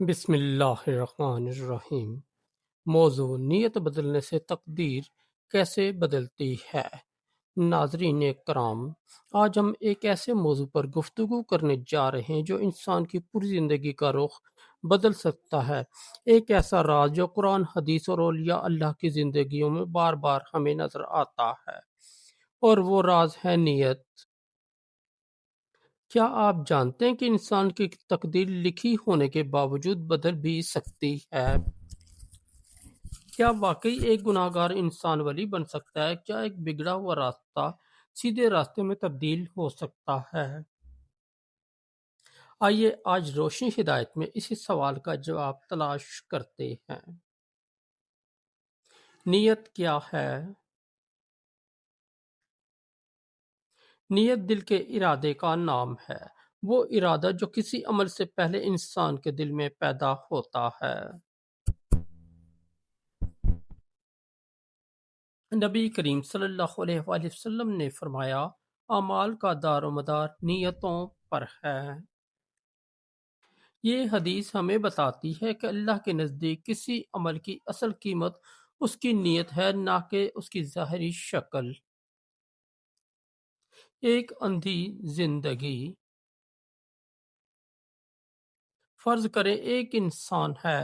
بسم اللہ الرحمن الرحیم۔ موضوع: نیت بدلنے سے تقدیر کیسے بدلتی ہے۔ ناظرین کرام، آج ہم ایک ایسے موضوع پر گفتگو کرنے جا رہے ہیں جو انسان کی پوری زندگی کا رخ بدل سکتا ہے۔ ایک ایسا راز جو قرآن، حدیث اور اولیاء اللہ کی زندگیوں میں بار بار ہمیں نظر آتا ہے، اور وہ راز ہے نیت۔ کیا آپ جانتے ہیں کہ انسان کی تقدیر لکھی ہونے کے باوجود بدل بھی سکتی ہے؟ کیا واقعی ایک گناہ گار انسان ولی بن سکتا ہے؟ کیا ایک بگڑا ہوا راستہ سیدھے راستے میں تبدیل ہو سکتا ہے؟ آئیے آج روشنی ہدایت میں اسی سوال کا جواب تلاش کرتے ہیں۔ نیت کیا ہے؟ نیت دل کے ارادے کا نام ہے، وہ ارادہ جو کسی عمل سے پہلے انسان کے دل میں پیدا ہوتا ہے۔ نبی کریم صلی اللہ علیہ وآلہ وسلم نے فرمایا، اعمال کا دار و مدار نیتوں پر ہے۔ یہ حدیث ہمیں بتاتی ہے کہ اللہ کے نزدیک کسی عمل کی اصل قیمت اس کی نیت ہے، نہ کہ اس کی ظاہری شکل۔ ایک اندھی زندگی۔ فرض کریں ایک انسان ہے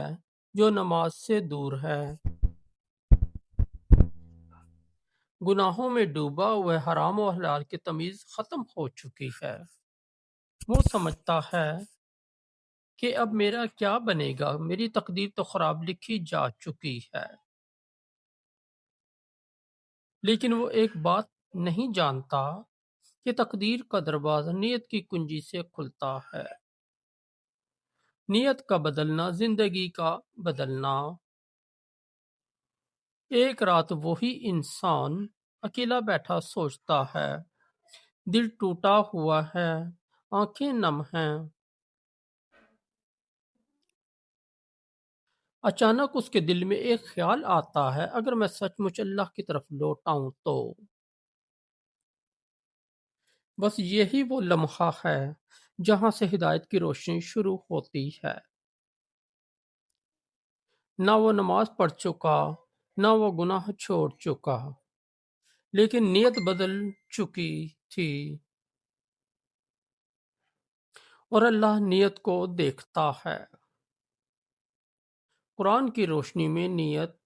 جو نماز سے دور ہے، گناہوں میں ڈوبا ہوا، حرام و حلال کی تمیز ختم ہو چکی ہے۔ وہ سمجھتا ہے کہ اب میرا کیا بنے گا، میری تقدیر تو خراب لکھی جا چکی ہے۔ لیکن وہ ایک بات نہیں جانتا کہ تقدیر کا دروازہ نیت کی کنجی سے کھلتا ہے۔ نیت کا بدلنا، زندگی کا بدلنا۔ ایک رات وہی انسان اکیلا بیٹھا سوچتا ہے، دل ٹوٹا ہوا ہے، آنکھیں نم ہیں۔ اچانک اس کے دل میں ایک خیال آتا ہے، اگر میں سچ مچ اللہ کی طرف لوٹاؤں تو۔ بس یہی وہ لمحہ ہے جہاں سے ہدایت کی روشنی شروع ہوتی ہے۔ نہ وہ نماز پڑھ چکا، نہ وہ گناہ چھوڑ چکا، لیکن نیت بدل چکی تھی، اور اللہ نیت کو دیکھتا ہے۔ قرآن کی روشنی میں نیت۔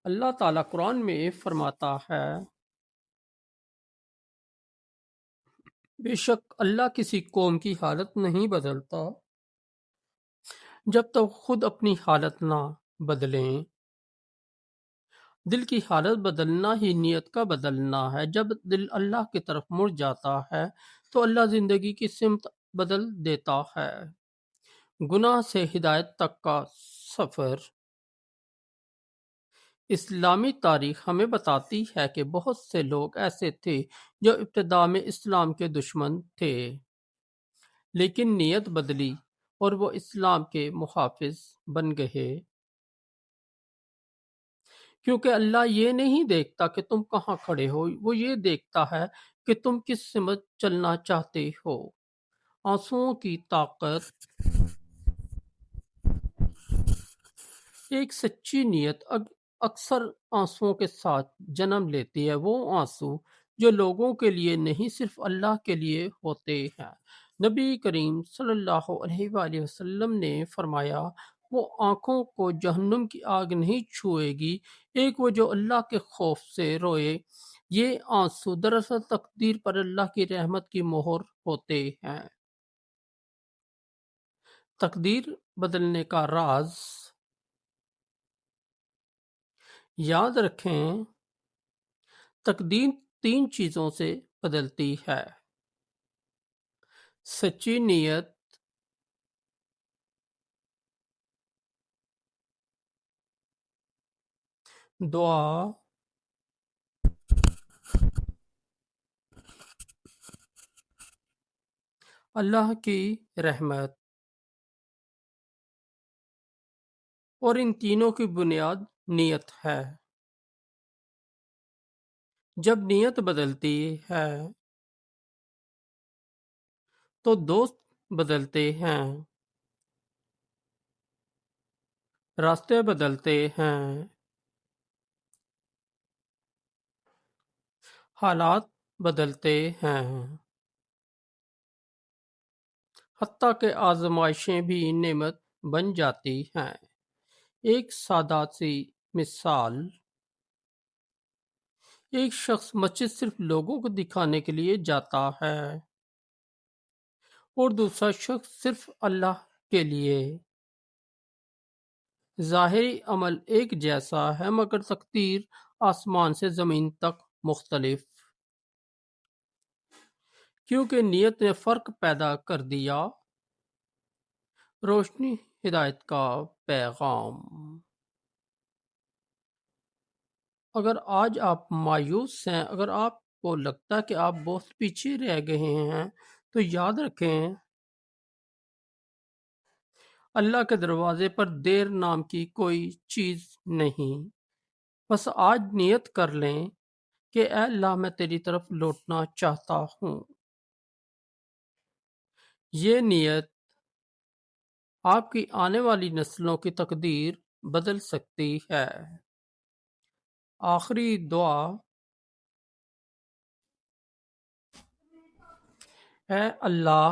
اللہ تعالیٰ قرآن میں فرماتا ہے، بے شک اللہ کسی قوم کی حالت نہیں بدلتا جب تک خود اپنی حالت نہ بدلیں۔ دل کی حالت بدلنا ہی نیت کا بدلنا ہے۔ جب دل اللہ کی طرف مڑ جاتا ہے تو اللہ زندگی کی سمت بدل دیتا ہے۔ گناہ سے ہدایت تک کا سفر۔ اسلامی تاریخ ہمیں بتاتی ہے کہ بہت سے لوگ ایسے تھے جو ابتدا میں اسلام کے دشمن تھے، لیکن نیت بدلی اور وہ اسلام کے محافظ بن گئے۔ کیونکہ اللہ یہ نہیں دیکھتا کہ تم کہاں کھڑے ہو، وہ یہ دیکھتا ہے کہ تم کس سمت چلنا چاہتے ہو۔ آنسوؤں کی طاقت۔ ایک سچی نیت اکثر آنسوؤں کے ساتھ جنم لیتی ہے، وہ آنسو جو لوگوں کے لیے نہیں صرف اللہ کے لیے ہوتے ہیں۔ نبی کریم صلی اللہ علیہ وآلہ وسلم نے فرمایا، وہ آنکھوں کو جہنم کی آگ نہیں چھوئے گی، ایک وہ جو اللہ کے خوف سے روئے۔ یہ آنسو دراصل تقدیر پر اللہ کی رحمت کی مہر ہوتے ہیں۔ تقدیر بدلنے کا راز۔ یاد رکھیں، تقدیر تین چیزوں سے بدلتی ہے: سچی نیت، دعا، اللہ کی رحمت، اور ان تینوں کی بنیاد نیت ہے۔ جب نیت بدلتی ہے تو دوست بدلتے ہیں، راستے بدلتے ہیں، حالات بدلتے ہیں، حتیٰ کہ آزمائشیں بھی نعمت بن جاتی ہیں۔ ایک سادہ سی مثال، ایک شخص مسجد صرف لوگوں کو دکھانے کے لیے جاتا ہے اور دوسرا شخص صرف اللہ کے لیے۔ ظاہری عمل ایک جیسا ہے مگر تقدیر آسمان سے زمین تک مختلف، کیونکہ نیت نے فرق پیدا کر دیا۔ روشنی ہدایت کا پیغام۔ اگر آج آپ مایوس ہیں، اگر آپ کو لگتا ہے کہ آپ بہت پیچھے رہ گئے ہیں، تو یاد رکھیں اللہ کے دروازے پر دیر نام کی کوئی چیز نہیں۔ بس آج نیت کر لیں کہ اے اللہ میں تیری طرف لوٹنا چاہتا ہوں۔ یہ نیت آپ کی آنے والی نسلوں کی تقدیر بدل سکتی ہے۔ آخری دعا۔ اے اللہ،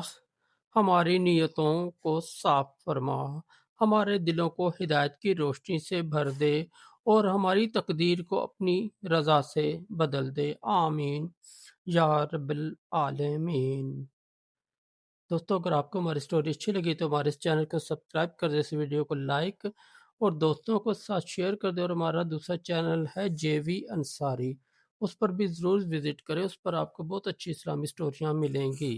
ہماری نیتوں کو صاف فرما، ہمارے دلوں کو ہدایت کی روشنی سے بھر دے اور ہماری تقدیر کو اپنی رضا سے بدل دے، آمین یا رب العالمین۔ دوستو، اگر آپ کو ہماری سٹوری اچھی لگی تو ہمارے اس چینل کو سبسکرائب کر دیں، اس ویڈیو کو لائک اور دوستوں کو ساتھ شیئر کر دیں، اور ہمارا دوسرا چینل ہے جے وی انصاری، اس پر بھی ضرور وزٹ کریں، اس پر آپ کو بہت اچھی اسلامی سٹوریاں ملیں گی۔